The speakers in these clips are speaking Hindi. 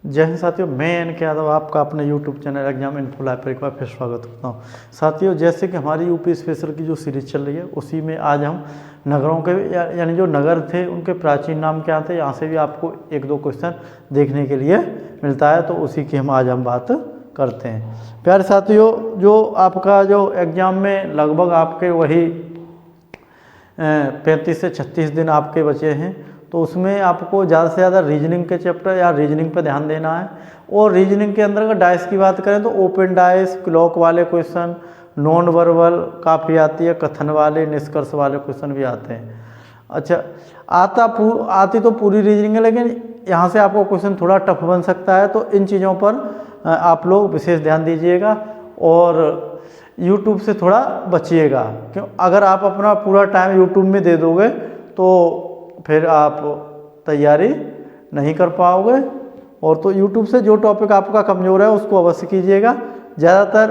जय हिंद साथियों, मैं एन.के. यादव आपका अपने YouTube channel exam info live पर एक बार फिर स्वागत करता हूँ। साथियों, जैसे कि हमारी यूपी स्पेशल की जो सीरीज चल रही है उसी में आज हम नगरों के यानी जो नगर थे उनके प्राचीन नाम क्या थे, यहाँ से भी आपको एक दो क्वेश्चन देखने के लिए मिलता है, तो उसी की आज हम बात करते हैं। प्यारे साथियों, जो आपका जो एग्ज़ाम में लगभग आपके वही 35 से 36 दिन आपके बचे हैं, तो उसमें आपको ज़्यादा से ज़्यादा रीजनिंग के चैप्टर या रीजनिंग पर ध्यान देना है। और रीजनिंग के अंदर अगर डाइस की बात करें तो ओपन डाइस, क्लॉक वाले क्वेश्चन, नॉन वर्बल काफ़ी आती है, कथन वाले, निष्कर्ष वाले क्वेश्चन भी आते हैं। अच्छा, आती तो पूरी रीजनिंग है, लेकिन यहाँ से आपको क्वेश्चन थोड़ा टफ बन सकता है, तो इन चीज़ों पर आप लोग विशेष ध्यान दीजिएगा और यूट्यूब से थोड़ा बचिएगा। क्यों, अगर आप अपना पूरा टाइम यूट्यूब में दे दोगे तो फिर आप तैयारी नहीं कर पाओगे। और तो यूट्यूब से जो टॉपिक आपका कमज़ोर है उसको अवश्य कीजिएगा। ज़्यादातर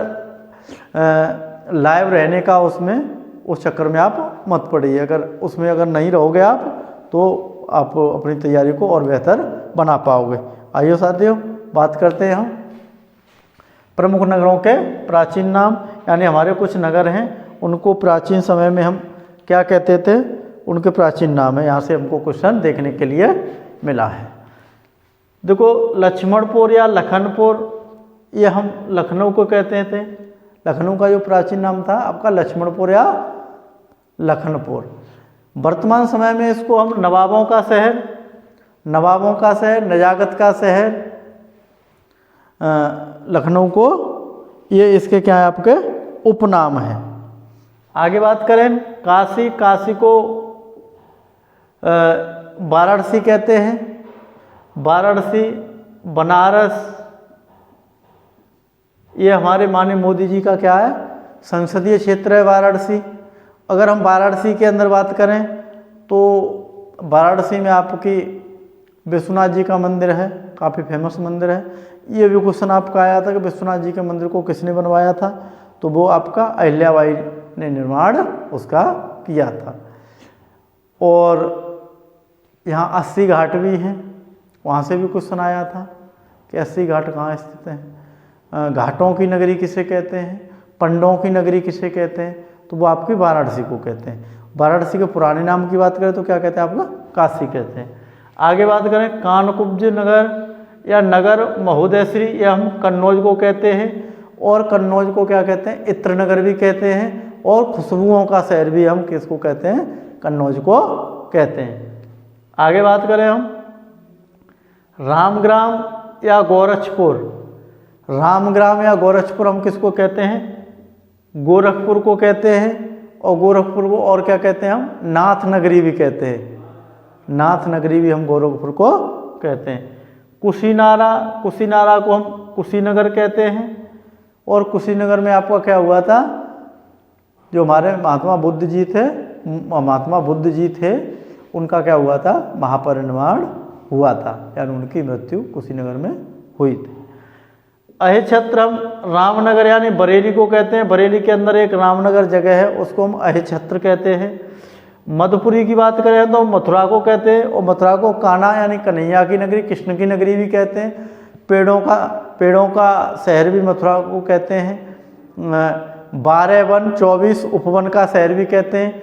लाइव रहने का उस चक्कर में आप मत पड़िए। अगर नहीं रहोगे आप तो आप अपनी तैयारी को और बेहतर बना पाओगे। आइए साथियों, बात करते हैं हम प्रमुख नगरों के प्राचीन नाम। यानी हमारे कुछ नगर हैं, उनको प्राचीन समय में हम क्या कहते थे, उनके प्राचीन नाम है। यहाँ से हमको क्वेश्चन देखने के लिए मिला है। देखो, लक्ष्मणपुर या लखनपुर, ये हम लखनऊ को कहते थे। लखनऊ का जो प्राचीन नाम था आपका लक्ष्मणपुर या लखनपुर। वर्तमान समय में इसको हम नवाबों का शहर, नजाकत का शहर, लखनऊ को, ये इसके क्या है आपके उपनाम है। आगे बात करें काशी को वाराणसी कहते हैं। वाराणसी, बनारस, ये हमारे माननीय मोदी जी का क्या है, संसदीय क्षेत्र है वाराणसी। अगर हम वाराणसी के अंदर बात करें तो वाराणसी में आपकी विश्वनाथ जी का मंदिर है, काफ़ी फेमस मंदिर है। ये भी क्वेश्चन आपका आया था कि विश्वनाथ जी के मंदिर को किसने बनवाया था, तो वो आपका अहिल्याबाई ने निर्माण उसका किया था। और यहाँ 80 घाट भी हैं, वहाँ से भी क्वेश्चन आया था कि 80 घाट कहाँ स्थित हैं। घाटों की नगरी किसे कहते हैं, पंडों की नगरी किसे कहते हैं, तो वो आपकी वाराणसी को कहते हैं। वाराणसी के पुराने नाम की बात करें तो क्या कहते हैं, आपका काशी कहते हैं। आगे बात करें कानकुब्ज नगर या नगर महोदयश्री, या हम कन्नौज को कहते हैं। और कन्नौज को क्या कहते हैं, इत्र नगर भी कहते हैं। और खुशबुओं का शहर भी हम किसको कहते हैं, कन्नौज को कहते हैं। आगे बात करें हम रामग्राम या गोरखपुर। रामग्राम या गोरखपुर हम किसको कहते हैं, गोरखपुर को कहते हैं। और गोरखपुर को और क्या कहते हैं, हम नाथ नगरी भी कहते हैं। नाथ नगरी भी हम गोरखपुर को कहते हैं। कुशीनारा को हम कुशीनगर कहते हैं। और कुशीनगर में आपका क्या हुआ था, जो हमारे महात्मा बुद्ध जी थे उनका क्या हुआ था, महापरिनिर्वाण हुआ था, यानी उनकी मृत्यु कुशीनगर में हुई थी। अहिछत्र हम रामनगर यानी बरेली को कहते हैं। बरेली के अंदर एक रामनगर जगह है, उसको हम अहिछत्र कहते हैं। मधुपुरी की बात करें तो मथुरा को कहते हैं। और मथुरा को कान्हा यानी कन्हैया की नगरी, कृष्ण की नगरी भी कहते हैं। पेड़ों का शहर भी मथुरा को कहते हैं। 12 वन 24 उपवन का शहर भी कहते हैं।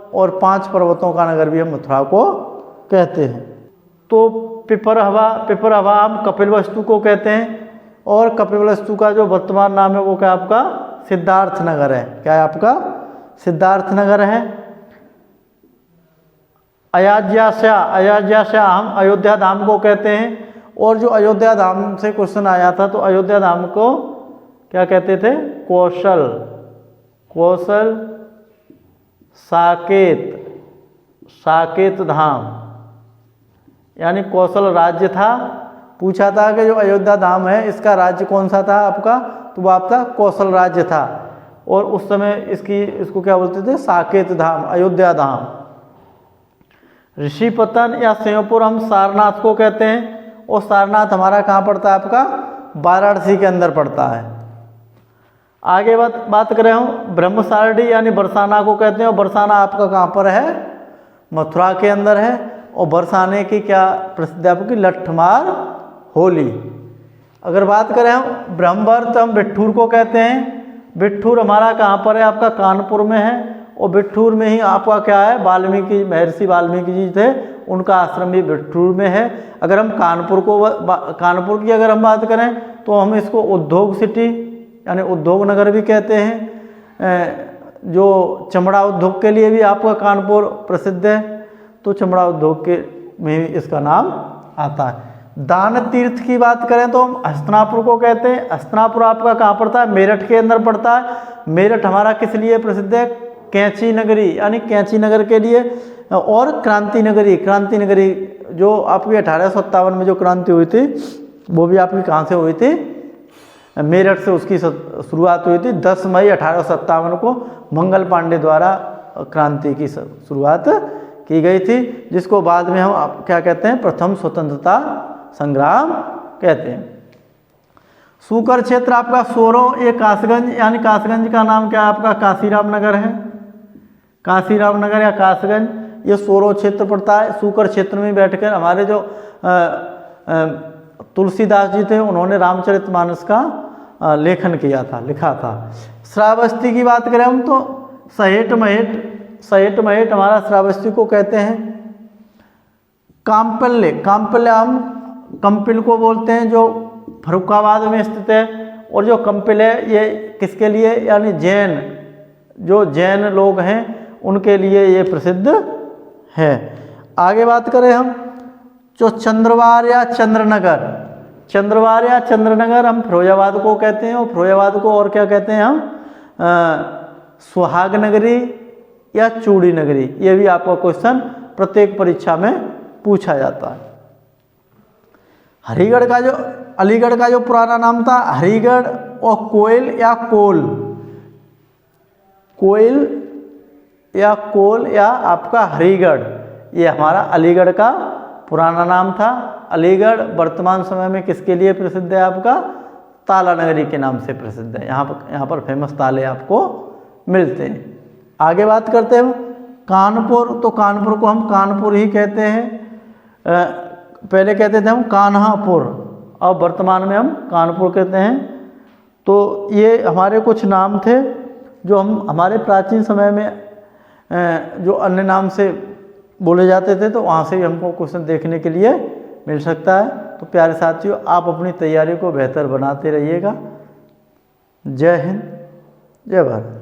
और 5 पर्वतों का नगर भी हम मथुरा को कहते हैं। तो पिपरहवा हम कपिलवस्तु को कहते हैं। और कपिलवस्तु का जो वर्तमान नाम है वो क्या आपका सिद्धार्थ नगर है। क्या है आपका सिद्धार्थ नगर है। अयोध्या हम अयोध्या धाम को कहते हैं। और जो अयोध्या धाम से क्वेश्चन आया था तो अयोध्या धाम को क्या कहते थे, कौशल साकेत धाम, यानी कौशल राज्य था। पूछा था कि जो अयोध्या धाम है इसका राज्य कौन सा था आपका, तो वो आपका कौशल राज्य था। और उस समय इसको क्या बोलते थे, साकेत धाम, अयोध्या धाम। ऋषिपतन या सिंहपुर हम सारनाथ को कहते हैं। और सारनाथ हमारा कहाँ पड़ता है, आपका वाराणसी के अंदर पड़ता है। आगे बात करें हम ब्रह्मसारडी यानी बरसाना को कहते हैं। और बरसाना आपका कहाँ पर है, मथुरा के अंदर है। और बरसाने की क्या प्रसिद्ध आपकी लट्ठमार होली। अगर बात करें हम ब्रह्मवर्त, हम बिट्ठूर को कहते हैं। बिट्ठूर हमारा कहाँ पर है? आपका कानपुर में है। और बिट्ठूर में ही आपका क्या है? वाल्मीकि, महर्षि वाल्मीकि जी थे, उनका आश्रम भी बिट्ठूर में है। अगर हम कानपुर की अगर हम बात करें तो हम इसको उद्योग सिटी यानी उद्योग नगर भी कहते हैं। जो चमड़ा उद्योग के लिए भी आपका कानपुर प्रसिद्ध है, तो चमड़ा उद्योग के में भी इसका नाम आता है। दान तीर्थ की बात करें तो हम हस्तिनापुर को कहते हैं। हस्तिनापुर आपका कहाँ पड़ता है? मेरठ के अंदर पड़ता है। मेरठ हमारा किस लिए प्रसिद्ध है? कैंची नगरी यानी कैंची नगर के लिए। और क्रांति नगरी जो आपकी 1857 में जो क्रांति हुई थी, वो भी आपकी कहाँ से हुई थी? मेरठ से उसकी शुरुआत हुई थी। 10 मई 1857 को मंगल पांडे द्वारा क्रांति की शुरुआत की गई थी, जिसको बाद में हम क्या कहते हैं? प्रथम स्वतंत्रता संग्राम कहते हैं। सूकर क्षेत्र आपका सोरो, ये कासगंज यानी कासगंज का नाम क्या है? आपका काशीराम नगर है। काशीराम नगर या कासगंज, ये सोरो क्षेत्र पड़ता है। सूकर क्षेत्र में बैठकर हमारे जो तुलसीदास जी थे, उन्होंने रामचरितमानस का लेखन किया था, लिखा था। श्रावस्ती की बात करें हम तो सहेट महेट हमारा श्रावस्ती को कहते हैं। काम्पल्य हम कंपिल को बोलते हैं, जो फर्रुखाबाद में स्थित है। और जो कंपिल है ये किसके लिए? यानी जैन लोग हैं, उनके लिए ये प्रसिद्ध है। आगे बात करें हम जो चंद्रवार या चंद्रनगर हम फिरोजाबाद को कहते हैं। और फिरोजाबाद को और क्या कहते हैं हम? सुहाग नगरी या चूड़ी नगरी। ये भी आपका क्वेश्चन प्रत्येक परीक्षा में पूछा जाता है। अलीगढ़ का जो पुराना नाम था हरिगढ़, और कोयल या आपका हरिगढ़, ये हमारा अलीगढ़ का पुराना नाम था। अलीगढ़ वर्तमान समय में किसके लिए प्रसिद्ध है? आपका ताला नगरी के नाम से प्रसिद्ध है। यहाँ पर फेमस ताले आपको मिलते हैं। आगे बात करते हैं कानपुर, तो कानपुर को हम कानपुर ही कहते हैं। पहले कहते थे हम कान्हापुर, अब वर्तमान में हम कानपुर कहते हैं। तो ये हमारे कुछ नाम थे जो हम हमारे प्राचीन समय में जो अन्य नाम से बोले जाते थे, तो वहाँ से भी हमको क्वेश्चन देखने के लिए मिल सकता है। तो प्यारे साथियों, आप अपनी तैयारी को बेहतर बनाते रहिएगा। जय हिंद, जय भारत।